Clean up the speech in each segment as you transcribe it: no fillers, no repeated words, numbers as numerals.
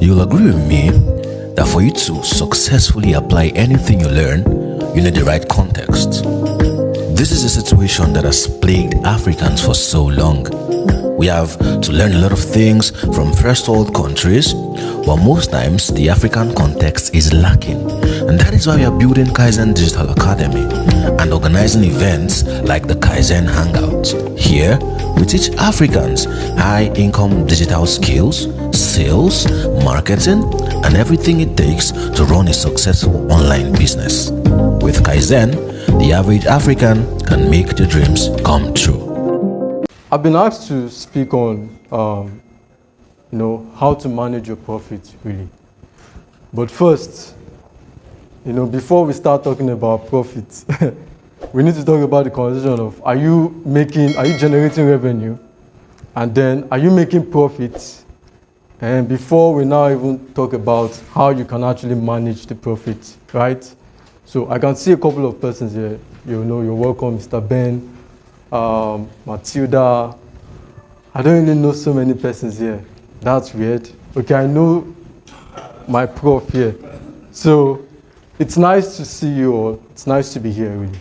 You'll agree with me that for you to successfully apply anything you learn, you need the right context. This is a situation that has plagued Africans for so long. We have to learn a lot of things from first world countries, but most times the African context is lacking. And that is why we are building Kaizen Digital Academy and organizing events like the Kaizen Hangout. Here, we teach Africans high-income digital skills, sales, marketing, and everything it takes to run a successful online business. With Kaizen, the average African can make their dreams come true. I've been asked to speak on, how to manage your profits, really. But first, before we start talking about profits, we need to talk about the conversation of, are you generating revenue? And then, are you making profits? And before we now even talk about how you can actually manage the profits, right? So I can see a couple of persons here. You're welcome, Mr. Ben, Matilda. I don't really know so many persons here. That's weird. Okay, I know my prof here. So it's nice to see you all. It's nice to be here, really.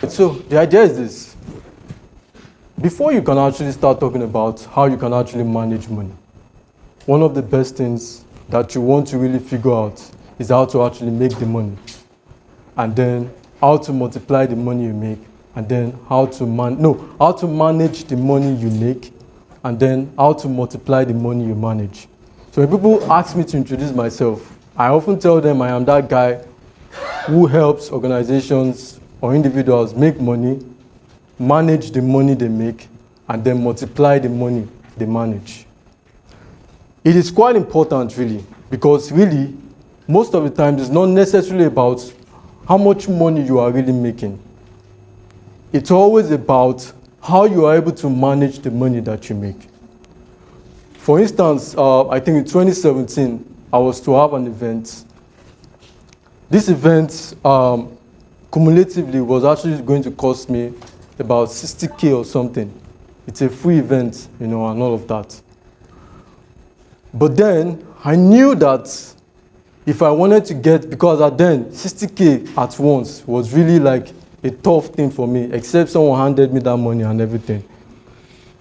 So the idea is this. Before you can actually start talking about how you can actually manage money, one of the best things that you want to really figure out is how to actually make the money, and then how to multiply the money you make, and then how to manage the money you make, and then how to multiply the money you manage. So when people ask me to introduce myself, I often tell them I am that guy who helps organizations or individuals make money, manage the money they make, and then multiply the money they manage. It is quite important, really, because really, most of the time, it's not necessarily about how much money you are really making. It's always about how you are able to manage the money that you make. For instance, I think in 2017, I was to have an event. This event, cumulatively, was actually going to cost me about 60K or something. It's a free event, and all of that. But then, I knew that if I wanted to get, because at then, 60K at once was really like a tough thing for me, except someone handed me that money and everything.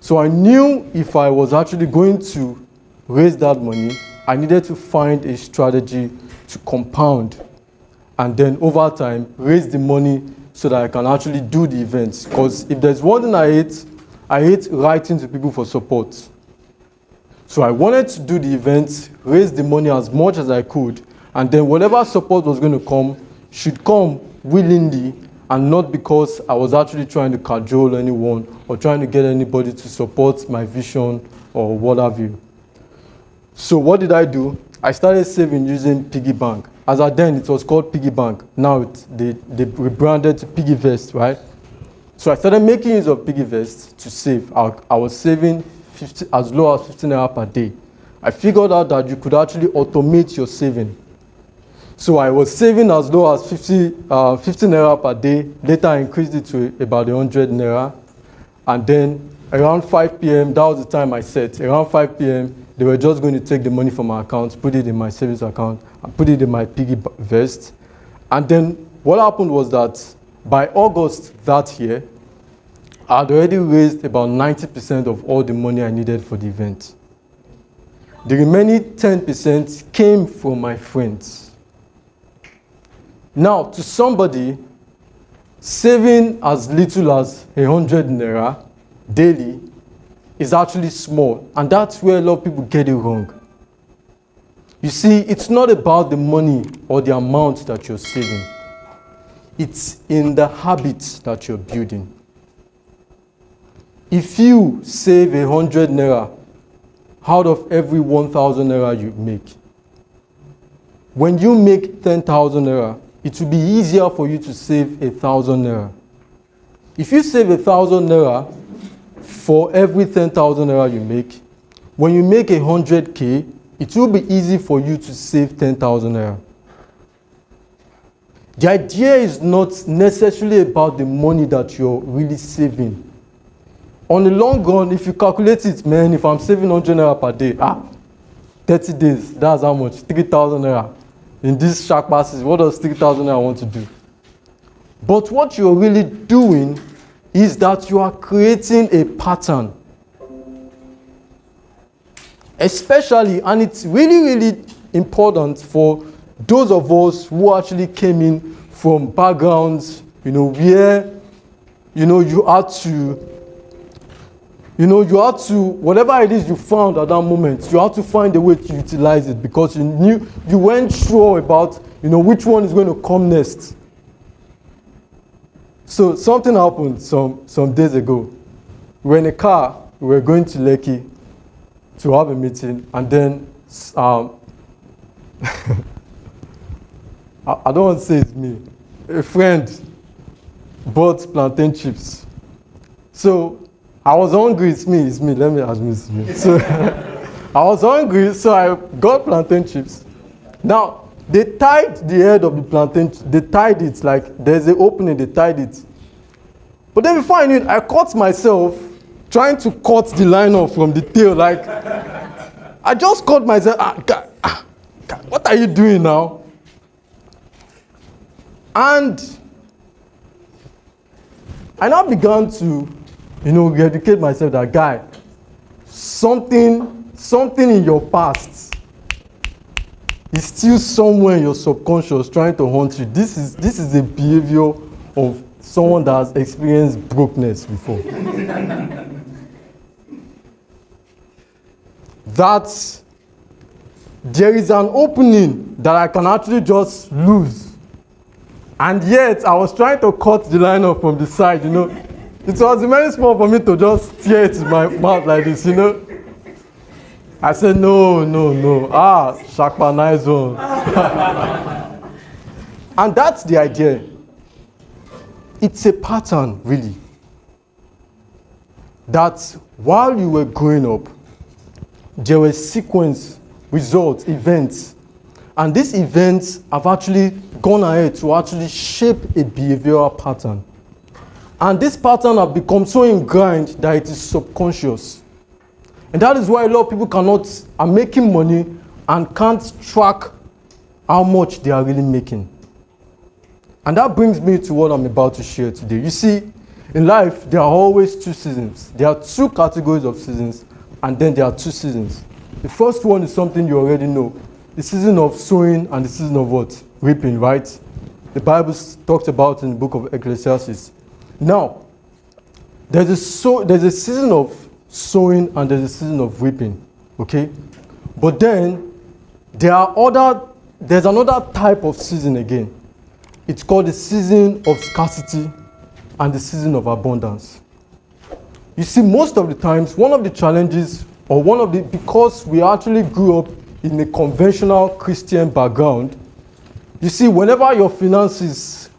So I knew if I was actually going to raise that money, I needed to find a strategy to compound and then over time raise the money so that I can actually do the events. Because if there's one thing I hate writing to people for support. So I wanted to do the events, raise the money as much as I could, and then whatever support was going to come should come willingly and not because I was actually trying to cajole anyone or trying to get anybody to support my vision or what have you. So what did I do? I started saving using piggy bank. As at then, it was called piggy bank. Now they rebranded to piggy vest, right? So I started making use of piggy vest to save. I was saving as low as 15 naira per day. I figured out that you could actually automate your saving. So I was saving as low as 50 naira per day. Later, I increased it to about 100 naira. And then around 5 p.m., that was the time I set. Around 5 p.m., they were just going to take the money from my account, put it in my savings account, and put it in my piggy vest. And then what happened was that by August that year, I had already raised about 90% of all the money I needed for the event. The remaining 10% came from my friends. Now, to somebody, saving as little as 100 naira daily is actually small, and that's where a lot of people get it wrong. You see, it's not about the money or the amount that you're saving. It's in the habits that you're building. If you save 100 naira out of every 1,000 naira you make, when you make 10,000 naira, it will be easier for you to save 1,000 naira. If you save 1,000 naira for every 10,000 naira you make, when you make 100K, it will be easy for you to save 10,000 naira. The idea is not necessarily about the money that you're really saving. On the long run, if you calculate it, man, if I'm saving 100 naira per day, 30 days, that's how much? 3,000 naira. In this shark passes, what does 3,000 naira want to do? But what you're really doing is that you are creating a pattern. Especially, and it's really, really important for those of us who actually came in from backgrounds, where, you had to, whatever it is you found at that moment, you had to find a way to utilize it because you weren't sure about, which one is going to come next. So something happened some days ago. We were in a car, we were going to Lekki to have a meeting, and then, I don't want to say it's me, a friend bought plantain chips. So I was hungry, it's me, let me admit it's me. So I was hungry, so I got plantain chips. Now, they tied the head of the plantain, they tied it, like there's an opening, they tied it. But then before I knew it, I caught myself trying to cut the line off from the tail, like, I just caught myself, God, what are you doing now? And I now began to, educate myself that, guy, something in your past is still somewhere in your subconscious trying to haunt you. This is a behavior of someone that has experienced brokenness before. That there is an opening that I can actually just lose. And yet, I was trying to cut the line off from the side, It was very small for me to just tear it in my mouth like this, I said, no. Shakpa nice one. And that's the idea. It's a pattern, really. That while you were growing up, there were sequence, results, events. And these events have actually gone ahead to actually shape a behavioral pattern. And this pattern have become so ingrained that it is subconscious. And that is why a lot of people are making money and can't track how much they are really making. And that brings me to what I'm about to share today. You see, in life, there are always two seasons. There are two categories of seasons, and then there are two seasons. The first one is something you already know. The season of sowing and the season of what? Reaping, right? The Bible talks about in the book of Ecclesiastes. Now, there's a season of sowing and there's a season of reaping, okay? But then, there's another type of season again. It's called the season of scarcity and the season of abundance. You see, most of the times, one of the challenges, because we actually grew up in a conventional Christian background, you see, whenever your finances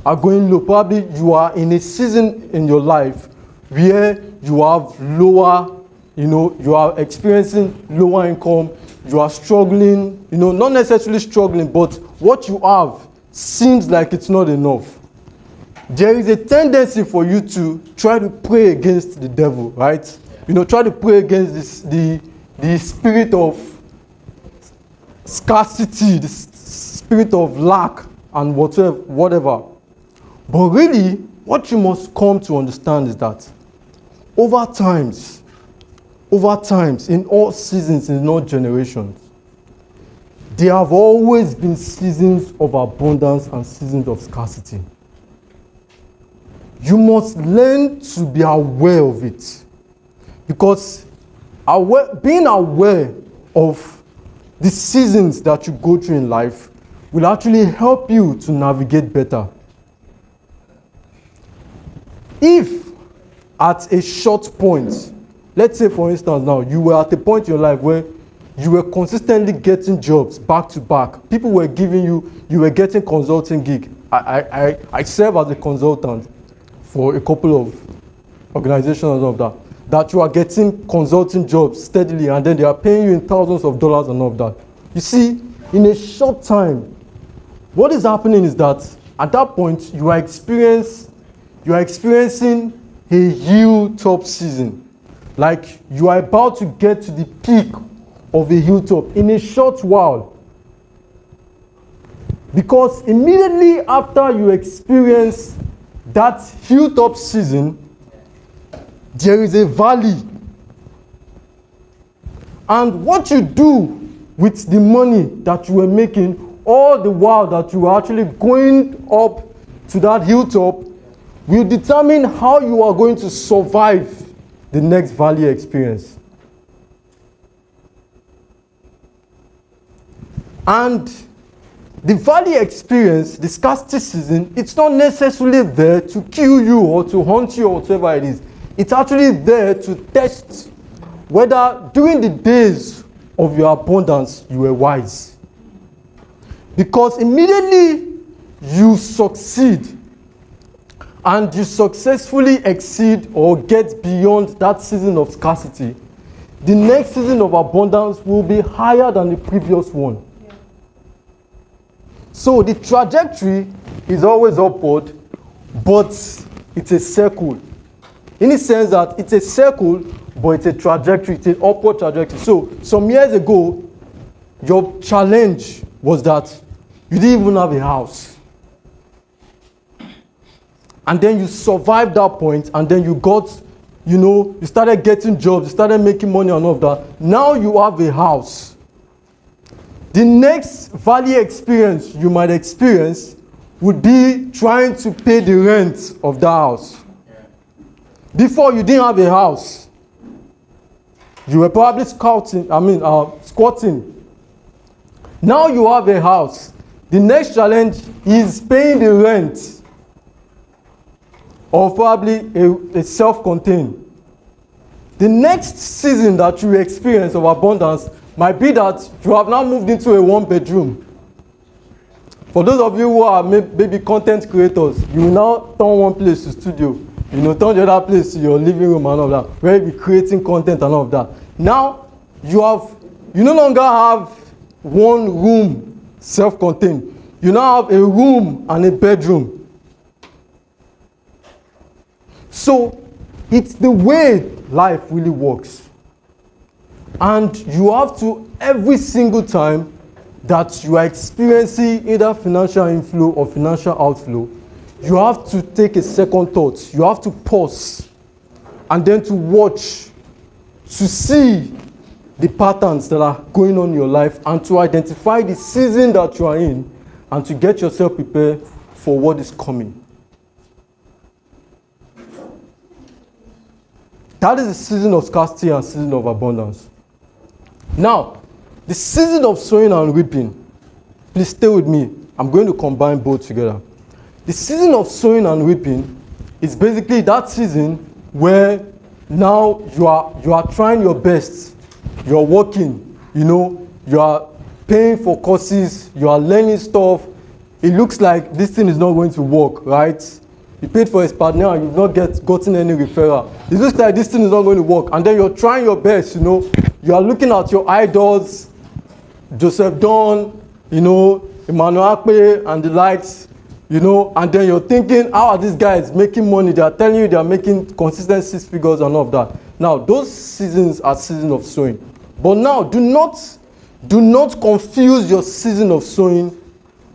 are going low, probably you are in a season in your life where you have lower, you are experiencing lower income, you are struggling, not necessarily struggling, but what you have seems like it's not enough. There is a tendency for you to try to pray against the devil, right? Try to pray against the spirit of scarcity, the spirit of lack, and whatever. But really, what you must come to understand is that over times, in all seasons, in all generations, there have always been seasons of abundance and seasons of scarcity. You must learn to be aware of it. Because being aware of the seasons that you go through in life will actually help you to navigate better. If at a short point, let's say for instance now, you were at a point in your life where you were consistently getting jobs back to back. People were giving you were getting consulting gig. I serve as a consultant for a couple of organizations and all of that you are getting consulting jobs steadily and then they are paying you in thousands of dollars and all of that. You see, in a short time, what is happening is that at that point, you are experiencing a huge top season. Like you are about to get to the peak of a hilltop in a short while. Because immediately after you experience that hilltop season, there is a valley. And what you do with the money that you were making all the while that you were actually going up to that hilltop will determine how you are going to survive the next valley experience. And the valley experience, the scarcity season, it's not necessarily there to kill you or to haunt you or whatever it is. It's actually there to test whether during the days of your abundance you were wise. Because immediately you succeed and you successfully exceed or get beyond that season of scarcity, the next season of abundance will be higher than the previous one. So the trajectory is always upward, but it's a circle. In the sense that it's a circle, but it's a trajectory, it's an upward trajectory. So some years ago, your challenge was that you didn't even have a house. And then you survived that point, and then you got, you started getting jobs, you started making money and all of that. Now you have a house. The next valley experience you might experience would be trying to pay the rent of the house. Before you didn't have a house. You were probably squatting. Now you have a house. The next challenge is paying the rent of probably a self-contained. The next season that you experience of abundance might be that you have now moved into a one-bedroom. For those of you who are maybe content creators, you will now turn one place to studio. Turn the other place to your living room and all that, where you'll be creating content and all of that. Now, you no longer have one room self-contained. You now have a room and a bedroom. So, it's the way life really works. And you have to, every single time that you are experiencing either financial inflow or financial outflow, you have to take a second thought. You have to pause and then to watch, to see the patterns that are going on in your life and to identify the season that you are in and to get yourself prepared for what is coming. That is the season of scarcity and season of abundance. Now, the season of sowing and reaping, please stay with me. I'm going to combine both together. The season of sowing and reaping is basically that season where now you are trying your best. You are working, you are paying for courses, you are learning stuff. It looks like this thing is not going to work, right? You paid for a partner and you've not gotten any referral. It looks like this thing is not going to work. And then you're trying your best, You are looking at your idols, Joseph Don, Emmanuel Jago and the likes, and then you're thinking, how are these guys making money? They are telling you they are making consistent 6 figures and all of that. Now, those seasons are seasons of sowing. But now, do not confuse your season of sowing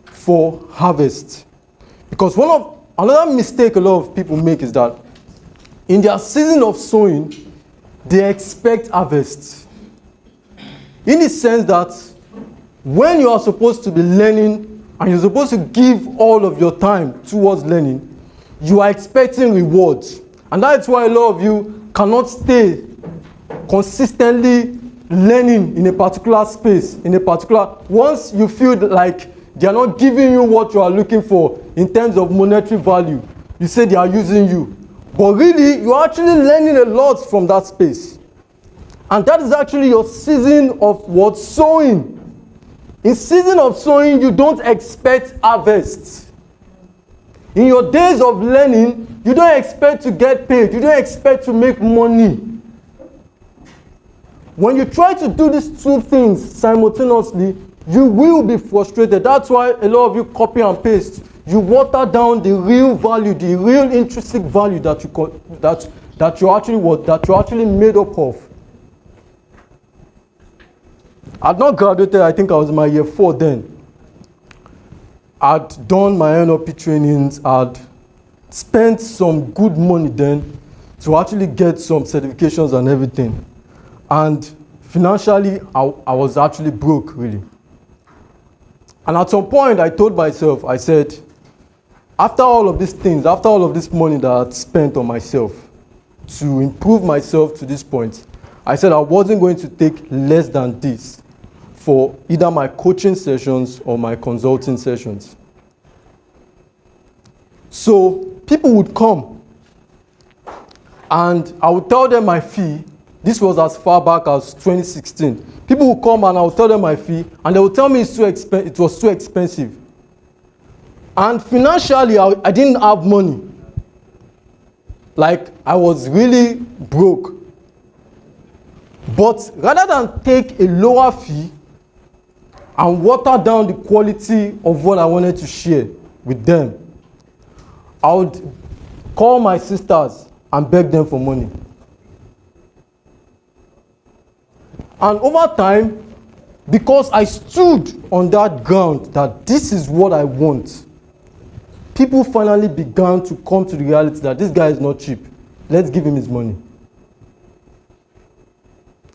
for harvest. Because another mistake a lot of people make is that in their season of sowing, they expect harvest. In the sense that when you are supposed to be learning and you're supposed to give all of your time towards learning, you are expecting rewards. And that's why a lot of you cannot stay consistently learning in a particular space, once you feel like they are not giving you what you are looking for in terms of monetary value, you say they are using you. But really, you are actually learning a lot from that space. And that is actually your season of what? Sowing. In season of sowing, you don't expect harvest. In your days of learning, you don't expect to get paid. You don't expect to make money. When you try to do these two things simultaneously, you will be frustrated. That's why a lot of you copy and paste. You water down the real value, the real intrinsic value that you're actually made up of. I'd not graduated, I think I was in my year 4 then. I'd done my NLP trainings, I'd spent some good money then to actually get some certifications and everything. And financially, I was actually broke, really. And at some point, I told myself, I said, after all of these things, after all of this money that I'd spent on myself to improve myself to this point, I said I wasn't going to take less than this for either my coaching sessions or my consulting sessions. So people would come and I would tell them my fee. This was as far back as 2016. People would come and I would tell them my fee and they would tell me it was too expensive. And financially, I didn't have money. Like, I was really broke. But rather than take a lower fee and water down the quality of what I wanted to share with them, I would call my sisters and beg them for money. And over time, because I stood on that ground that this is what I want, people finally began to come to the reality that this guy is not cheap. Let's give him his money.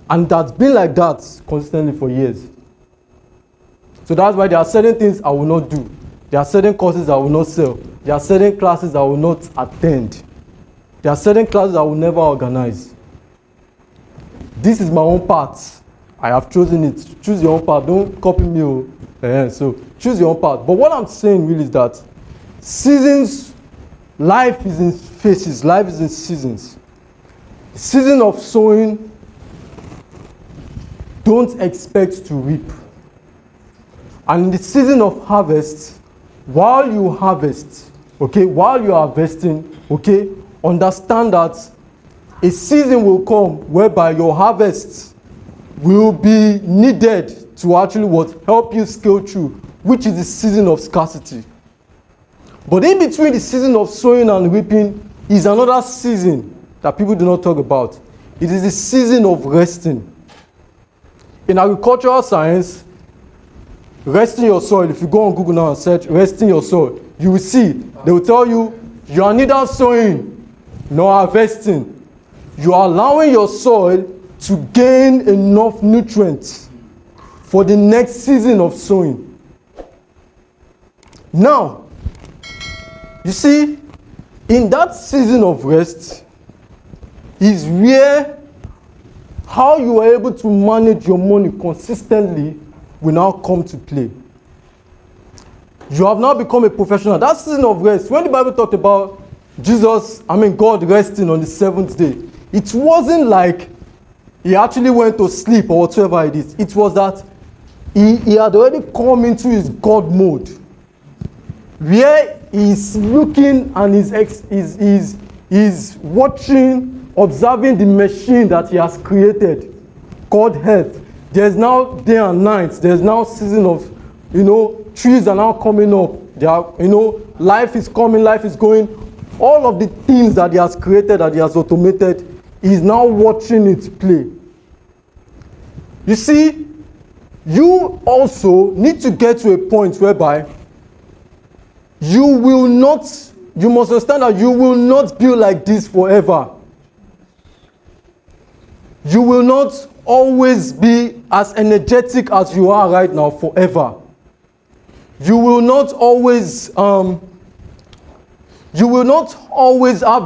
And that's been like that consistently for years. So that's why there are certain things I will not do. There are certain courses I will not sell. There are certain classes I will not attend. There are certain classes I will never organize. This is my own path. I have chosen it. Choose your own path. Don't copy me. So choose your own path. But what I'm saying really is that seasons, life is in phases, life is in seasons. The season of sowing, don't expect to reap. And in the season of harvest, while you harvest, while you are harvesting, understand that a season will come whereby your harvest will be needed to actually help you scale through, which is the season of scarcity. But in between the season of sowing and reaping is another season that people do not talk about. It is the season of resting. In agricultural science, resting your soil, if you go on Google now and search resting your soil, you will see, they will tell you, you are neither sowing nor harvesting. You are allowing your soil to gain enough nutrients for the next season of sowing. Now, you see, in that season of rest is where how you are able to manage your money consistently will now come to play. You have now become a professional. That season of rest, when the Bible talked about God resting on the seventh day, it wasn't like he actually went to sleep or whatever it is. It was that he had already come into his God mode, where he's looking and he's watching, observing the machine that he has created, called health. There's now day and night. There's now season of, trees are now coming up. There are, life is coming, life is going. All of the things that he has created, that he has automated, he's now watching it play. You see, you also need to get to a point whereby you must understand that you will not be like this forever. You will not always be as energetic as you are right now forever. You will not always have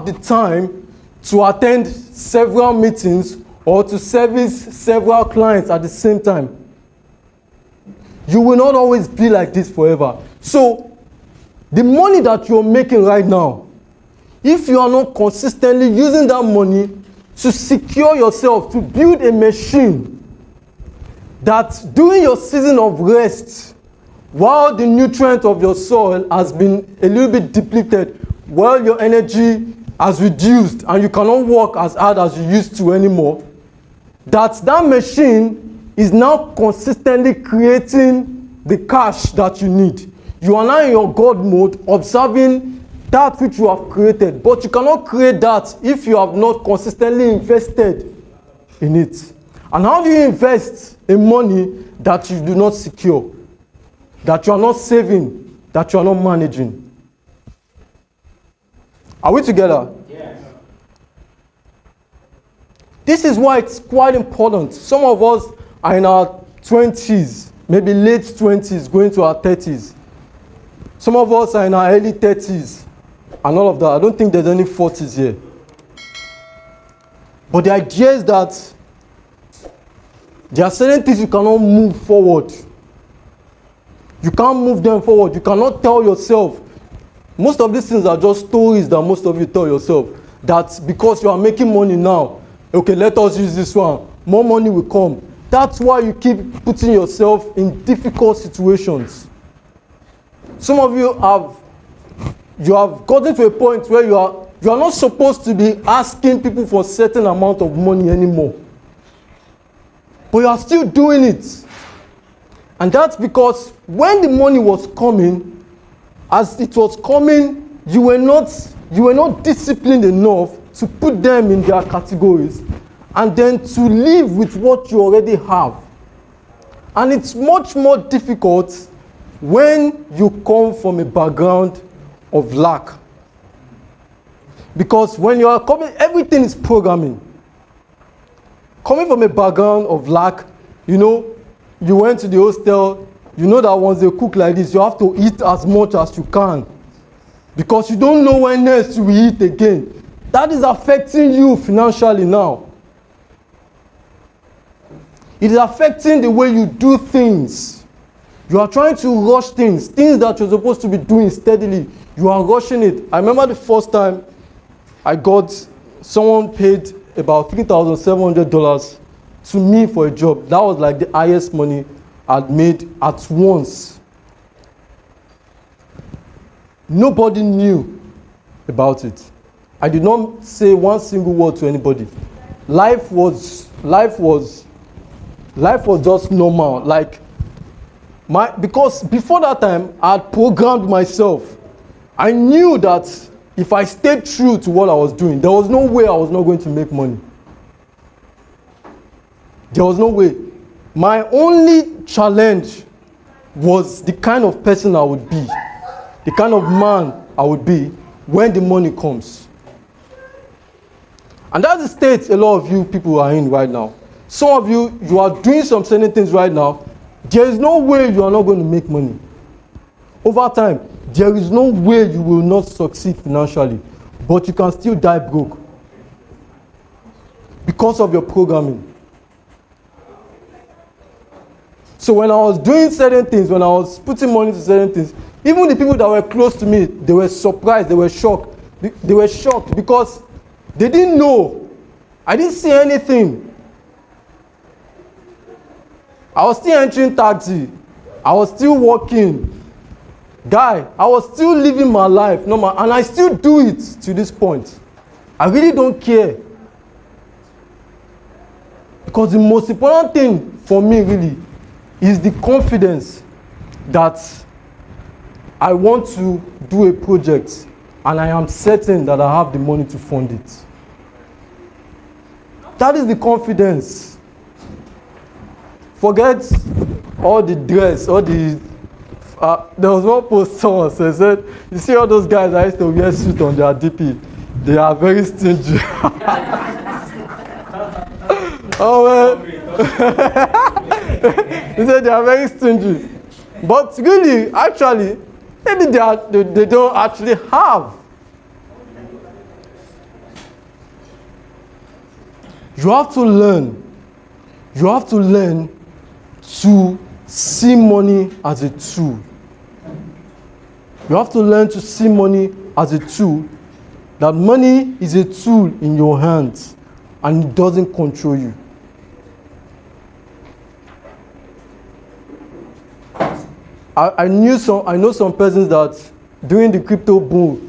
the time to attend several meetings or to service several clients at the same time. You will not always be like this forever. So, the money that you're making right now, if you are not consistently using that money to secure yourself, to build a machine that during your season of rest, while the nutrient of your soil has been a little bit depleted, while your energy has reduced and you cannot work as hard as you used to anymore, that machine is now consistently creating the cash that you need. You are now in your God mode, observing that which you have created. But you cannot create that if you have not consistently invested in it. And how do you invest in money that you do not secure, that you are not saving, that you are not managing? Are we together? Yes. This is why it's quite important. Some of us are in our 20s, maybe late 20s, going to our 30s. Some of us are in our early 30s and all of that. I don't think there's any 40s here. But the idea is that there are certain things you cannot move forward. You can't move them forward. You cannot tell yourself. Most of these things are just stories that most of you tell yourself. That because you are making money now, okay, let us use this one. More money will come. That's why you keep putting yourself in difficult situations. Some of you have gotten to a point where you are not supposed to be asking people for a certain amount of money anymore. But you are still doing it. And that's because when the money was coming, as it was coming, you were not disciplined enough to put them in their categories and then to live with what you already have. And it's much more difficult when you come from a background of lack. Because when you are coming, everything is programming. Coming from a background of lack, you went to the hostel, you know that once they cook like this, you have to eat as much as you can. Because you don't know when next you will eat again. That is affecting you financially now. It is affecting the way you do things. You are trying to rush things that you're supposed to be doing steadily. You are rushing it. I remember the first time someone paid about $3,700 to me for a job. That was like the highest money I'd made at once. Nobody knew about it. I did not say one single word to anybody. Life was just normal. Because before that time, I had programmed myself. I knew that if I stayed true to what I was doing, there was no way I was not going to make money. There was no way. My only challenge was the kind of person I would be, the kind of man I would be when the money comes. And that's the state a lot of you people are in right now. Some of you are doing some certain things right now. There is no way you are not going to make money. Over time, there is no way you will not succeed financially, but you can still die broke because of your programming. So when I was doing certain things, when I was putting money to certain things, even the people that were close to me, they were surprised, they were shocked. They were shocked because they didn't know. I didn't see anything. I was still entering taxi. I was still working. Guy, I was still living my life, normal, and I still do it to this point. I really don't care. Because the most important thing for me really is the confidence that I want to do a project and I am certain that I have the money to fund it. That is the confidence. Forget all the dress, all the... there was one post someone said, you see all those guys that used to wear suit on their DP, they are very stingy. Oh man. He said they are very stingy. But really, actually, maybe they don't actually have. You have to learn. You have to learn to see money as a tool. You have to learn to see money as a tool. That money is a tool in your hands and it doesn't control you. I know some persons that during the crypto bull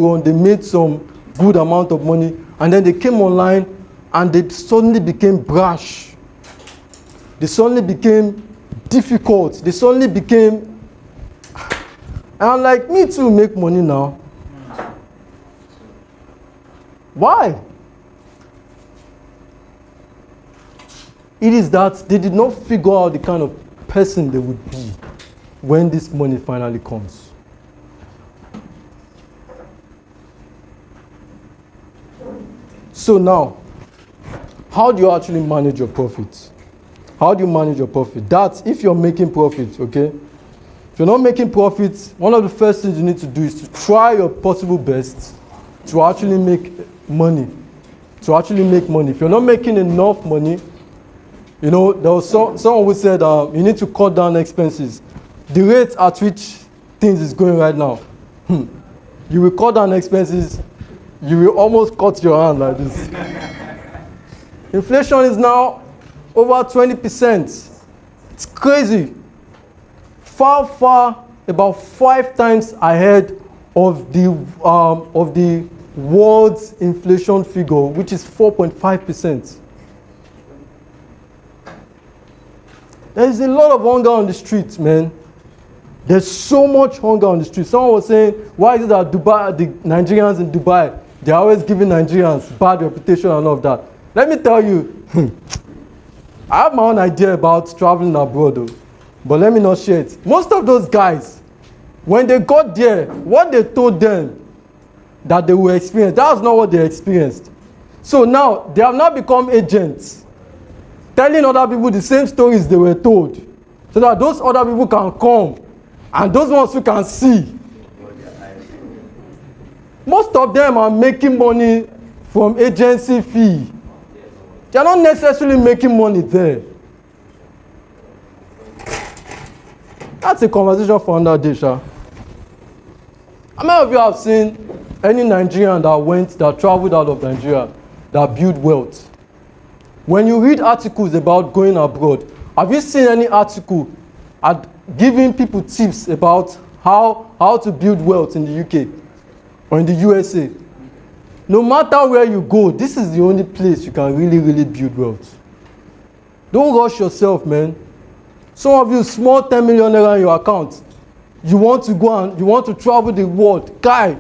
run, they made some good amount of money and then they came online and they suddenly became brash. They suddenly became difficult. They suddenly became... And I'm like, me too make money now. Why? It is that they did not figure out the kind of person they would be when this money finally comes. So now, how do you actually manage your profits? How do you manage your profit? That's if you're making profit, okay? If you're not making profits, one of the first things you need to do is to try your possible best to actually make money. If you're not making enough money, you know, there was someone who said you need to cut down expenses. The rate at which things is going right now, you will cut down expenses, you will almost cut your hand like this. Inflation is now over 20%. It's crazy. Far, about 5 times ahead of the world's inflation figure, which is 4.5%. There is a lot of hunger on the streets, man. There's so much hunger on the streets. Someone was saying, why is it that Dubai, the Nigerians in Dubai, they're always giving Nigerians bad reputation and all of that? Let me tell you, I have my own idea about traveling abroad, though, but let me not share it. Most of those guys, when they got there, what they told them that they will experience, that's not what they experienced. So now, they have now become agents, telling other people the same stories they were told, so that those other people can come, and those ones who can see. Most of them are making money from agency fee. They're not necessarily making money there. That's a conversation for another day, Sha. How many of you have seen any Nigerian that traveled out of Nigeria, that built wealth? When you read articles about going abroad, have you seen any article giving people tips about how to build wealth in the UK or in the USA? No matter where you go, this is the only place you can really build wealth. Don't rush yourself, man. Some of you, small 10 million naira in your account, you want to go and you want to travel the world. Guy,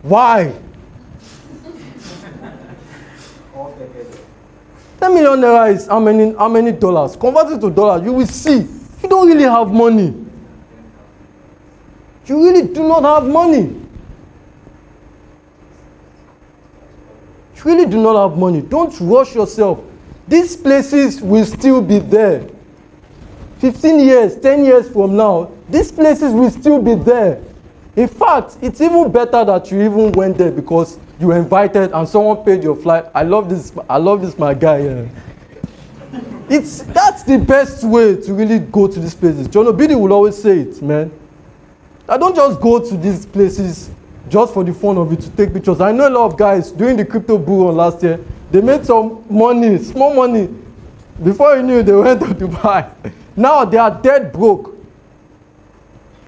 why? 10 million naira is how many dollars? Convert it to dollars, you will see. You don't really have money. You really do not have money. You really do not have money. Don't rush yourself. These places will still be there. 15 years, 10 years from now, these places will still be there. In fact, it's even better that you even went there because you were invited and someone paid your flight. I love this, my guy. Yeah. That's the best way to really go to these places. John Obidi will always say it, man. I don't just go to these places just for the fun of it to take pictures. I know a lot of guys during the crypto bull run last year, they made some money, small money. Before you knew, they went to Dubai. Now they are dead broke.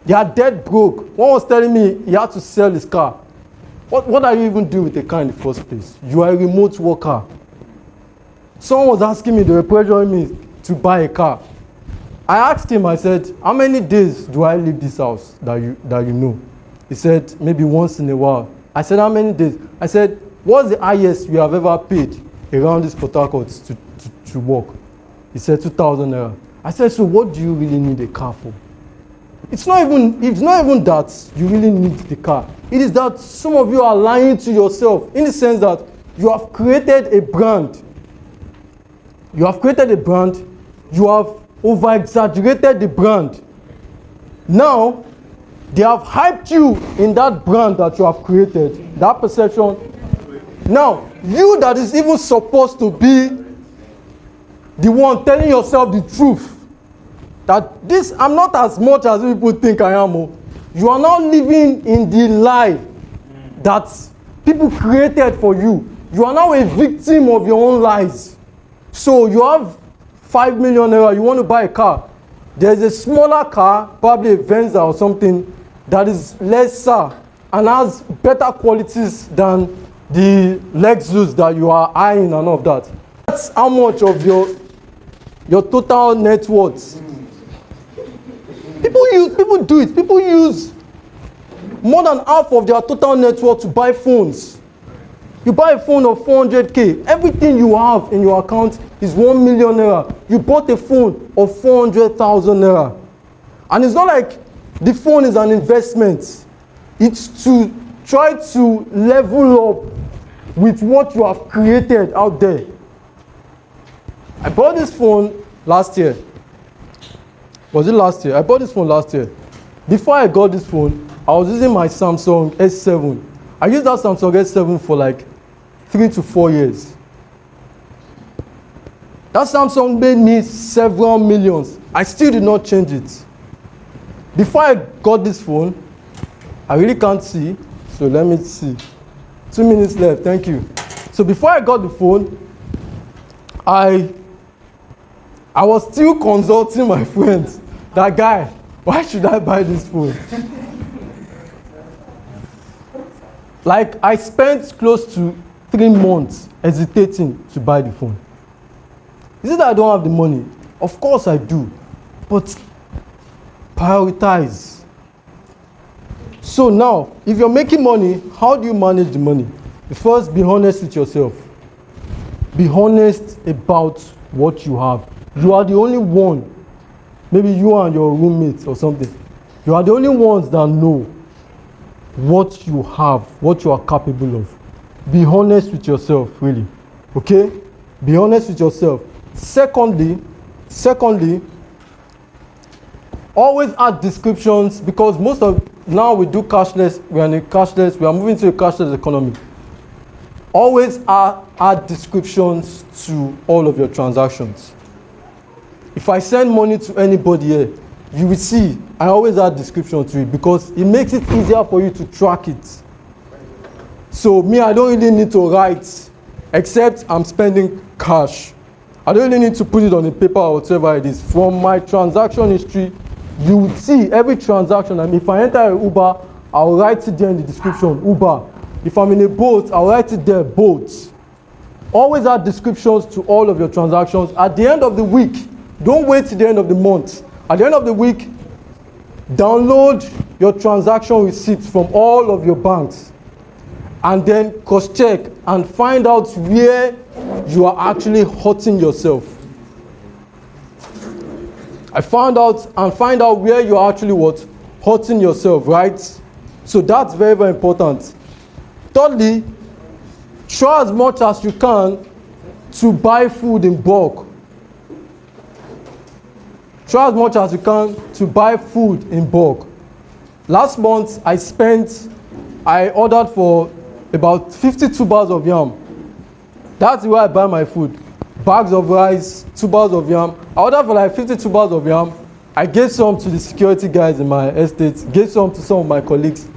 They are dead broke. One was telling me he had to sell his car. What are you even doing with a car in the first place? You are a remote worker. Someone was asking me, they were pressuring me to buy a car. I asked him, I said, how many days do I leave this house that you know? He said, maybe once in a while. I said, how many days? I said, what's the highest you have ever paid around this Port Harcourt to work? He said, 2,000 naira. I said, so what do you really need a car for? It's not even that you really need the car. It is that some of you are lying to yourself in the sense that you have created a brand. You have created a brand. You have over-exaggerated the brand. Now, they have hyped you in that brand that you have created, that perception. Now, you that is even supposed to be the one telling yourself the truth, that this, I'm not as much as people think I am. You are not living in the lie that people created for you. You are now a victim of your own lies. So you have 5 million naira, you want to buy a car. There's a smaller car, probably a Venza or something, that is lesser and has better qualities than the Lexus that you are eyeing and all of that. That's how much of your total net worth. People do it. People use more than half of their total net worth to buy phones. You buy a phone of 400k, everything you have in your account is 1 million naira. you bought a phone of 400,000 naira. And it's not like the phone is an investment. It's to try to level up with what you have created out there. I bought this phone last year. Was it last year? I bought this phone last year. Before I got this phone, I was using my Samsung S7. I used that Samsung S7 for like 3 to 4 years. That Samsung made me several millions. I still did not change it. Before I got this phone, I really can't see, so let me see. 2 minutes left, thank you. So before I got the phone, I was still consulting my friends. That guy, why should I buy this phone? Like, I spent close to 3 months hesitating to buy the phone. Is it that I don't have the money? Of course I do. But prioritize. So now, if you're making money, how do you manage the money? First, be honest with yourself. Be honest about what you have. You are the only one, maybe you and your roommates or something. You are the only ones that know what you have, what you are capable of. Be honest with yourself, really. Okay? Be honest with yourself. Secondly, always add descriptions, because most of now we do cashless, we are moving to a cashless economy. Always add descriptions to all of your transactions. If I send money to anybody here, you will see I always add description to it, because it makes it easier for you to track it. So me, I don't really need to write, except I'm spending cash. I don't really need to put it on a paper or whatever it is. From my transaction history, you will see every transaction. And if I enter an Uber, I'll write it there in the description, Uber. If I'm in a boat, I'll write it there, boat. Always add descriptions to all of your transactions. At the end of the week, don't wait till the end of the month. At the end of the week, download your transaction receipts from all of your banks, and then cross-check and find out where you are actually hurting yourself. Find out where you are actually what? Hurting yourself, right? So that's very, very important. Thirdly, try as much as you can to buy food in bulk. Try as much as you can to buy food in bulk. Last month, I ordered for about 52 bags of yam. That's where I buy my food. Bags of rice, 2 bags of yam. I ordered for like 52 bags of yam. I gave some to the security guys in my estate, gave some to some of my colleagues.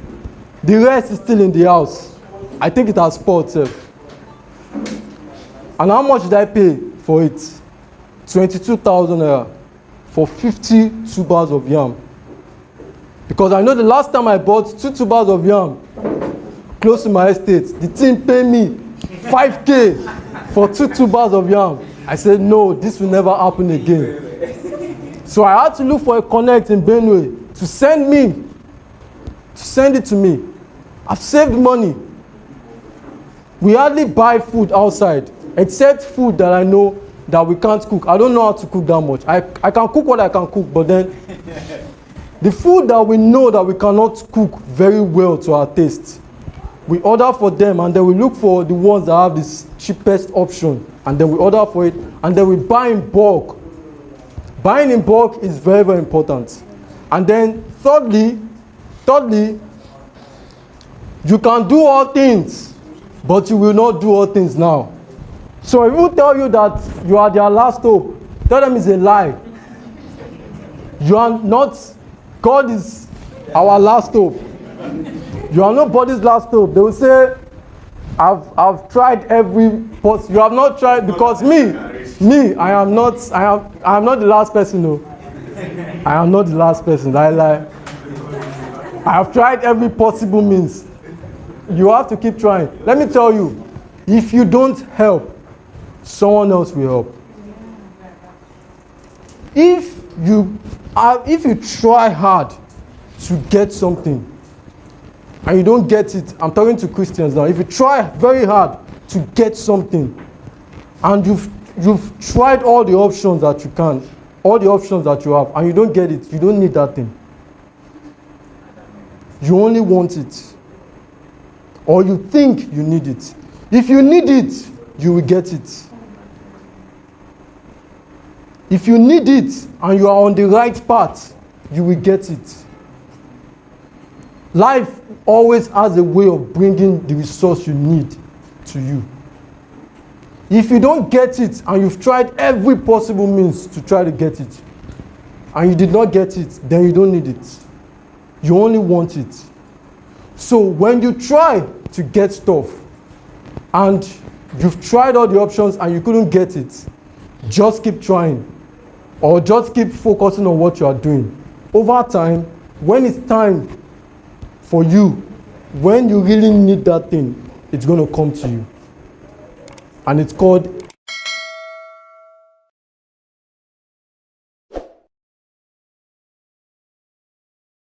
The rest is still in the house. I think it has spoiled itself. And how much did I pay for it? 22,000 naira for 52 bags of yam. Because I know the last time I bought 2 bags of yam close to my estate, the team paid me 5K for 2 bags of yam. I said, no, this will never happen again. So I had to look for a connect in Benue to send it to me. I've saved money. We hardly buy food outside, except food that I know that we can't cook. I don't know how to cook that much. I can cook what I can cook, but then the food that we know that we cannot cook very well to our taste, we order for them, and then we look for the ones that have this cheapest option, and then we order for it, and then we buy in bulk. Buying in bulk is very, very important. And then thirdly, you can do all things, but you will not do all things now. So if people tell you that you are their last hope, tell them it's a lie. You are not. God is our last hope. You are nobody's last hope. They will say, I've tried every you have not tried, because I am not the last person. No. I am not the last person. I lie. I have tried every possible means. You have to keep trying. Let me tell you, if you don't help, someone else will help. If you try hard to get something and you don't get it, I'm talking to Christians now. If you try very hard to get something and you've tried all the options that you can, all the options that you have, and you don't get it, you don't need that thing. You only want it. Or you think you need it. If you need it, you will get it. If you need it and you are on the right path, you will get it. Life always has a way of bringing the resource you need to you. If you don't get it and you've tried every possible means to try to get it, and you did not get it, then you don't need it. You only want it. So when you try to get stuff and you've tried all the options and you couldn't get it, just keep trying, or just keep focusing on what you are doing. Over time, when it's time for you, when you really need that thing, it's going to come to you. And it's called